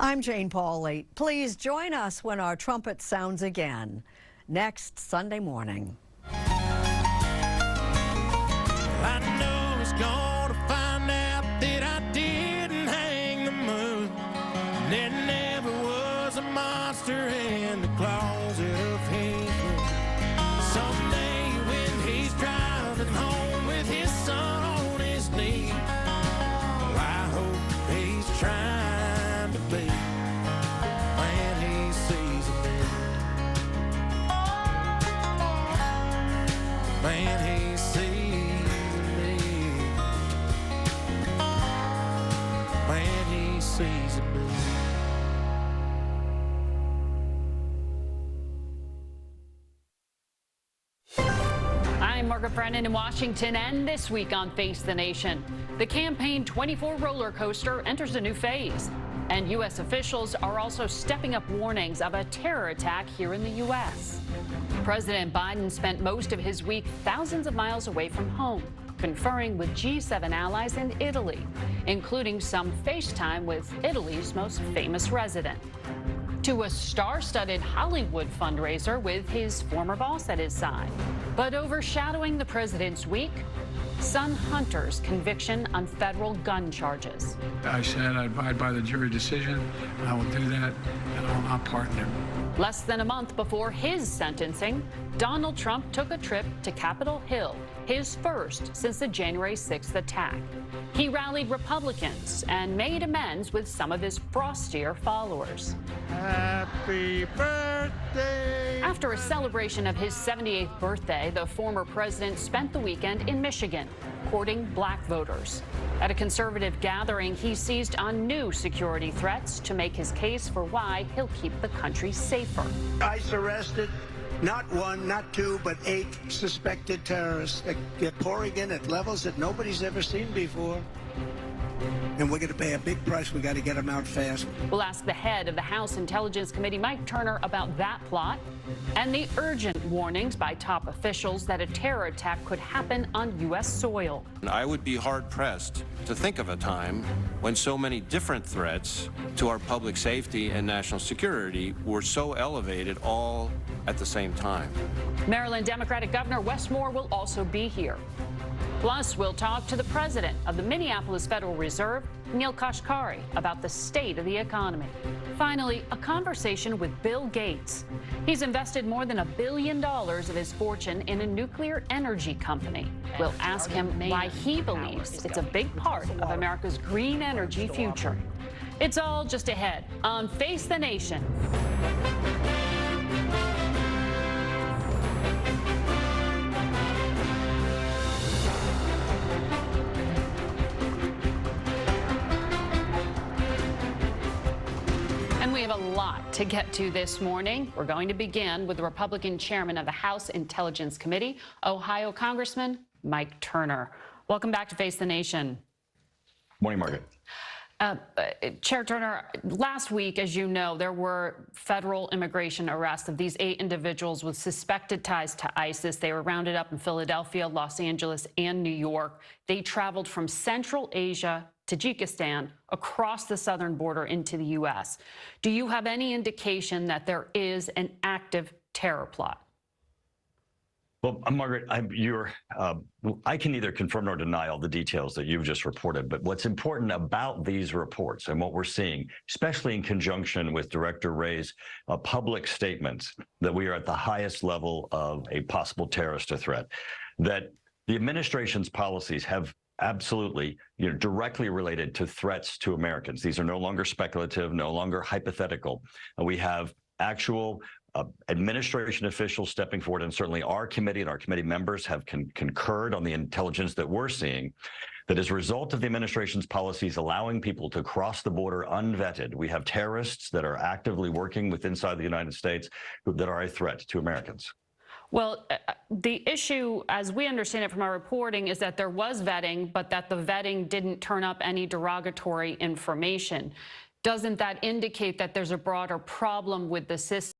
I'm Jane Pauley. Please join us when our trumpet sounds again next Sunday morning. I know it's gonna find out that I didn't hang the moon. There never was a monster in the closet of his room. Someday when he's driving home with his son on his knee, well, I hope he's trying to be when he sees me. When he sees sees me. I'm Margaret Brennan in Washington, and this week on Face the Nation, the Campaign 24 roller coaster enters a new phase, and U.S. officials are also stepping up warnings of a terror attack here in the U.S. President Biden spent most of his week thousands of miles away from home, conferring with G7 allies in Italy, including some FaceTime with Italy's most famous resident, to a star-studded Hollywood fundraiser with his former boss at his side. But overshadowing the president's week, son Hunter's conviction on federal gun charges. I said I'd abide by the jury decision. I will do that, and I will not pardon him. Less than a month before his sentencing, Donald Trump took a trip to Capitol Hill, his first since the January 6th attack. He rallied Republicans and made amends with some of his frostier followers. Happy birthday! After a celebration of his 78th birthday, the former president spent the weekend in Michigan, courting black voters. At a conservative gathering, he seized on new security threats to make his case for why he'll keep the country safer. ICE arrested not one, not two, but 8 suspected terrorists. They're pouring in at levels that nobody's ever seen before. And we're going to pay a big price. We got to get them out fast. We'll ask the head of the House Intelligence Committee, Mike Turner, about that plot and the urgent warnings by top officials that a terror attack could happen on U.S. soil. I would be hard-pressed to think of a time when so many different threats to our public safety and national security were so elevated all at the same time. Maryland Democratic Governor Wes Moore will also be here. Plus, we'll talk to the president of the Minneapolis Federal Reserve, Neel Kashkari, about the state of the economy. Finally, a conversation with Bill Gates. He's invested more than $1 billion of his fortune in a nuclear energy company. We'll ask him why he believes it's a big part of America's green energy future. It's all just ahead on Face the Nation. We have a lot to get to this morning. We're going to begin with the Republican chairman of the House Intelligence Committee, Ohio Congressman Mike Turner. Welcome back to Face the Nation. Morning, Margaret. Chair Turner, last week, as you know, there were federal immigration arrests of these 8 individuals with suspected ties to ISIS. They were rounded up in Philadelphia, Los Angeles, and New York. They traveled from Central Asia, Tajikistan, across the southern border into the U.S. Do you have any indication that there is an active terror plot? Well, Margaret, I can neither confirm nor deny all the details that you've just reported, but what's important about these reports and what we're seeing, especially in conjunction with Director Wray's public statements that we are at the highest level of a possible terrorist threat, that the administration's policies have absolutely, directly related to threats to Americans. These are no longer speculative, no longer hypothetical. We have actual administration officials stepping forward, and certainly our committee and our committee members have concurred on the intelligence that we're seeing, that as a result of the administration's policies allowing people to cross the border unvetted, we have terrorists that are actively working inside the United States that are a threat to Americans. Well, the issue, as we understand it from our reporting, is that there was vetting, but that the vetting didn't turn up any derogatory information. Doesn't that indicate that there's a broader problem with the system?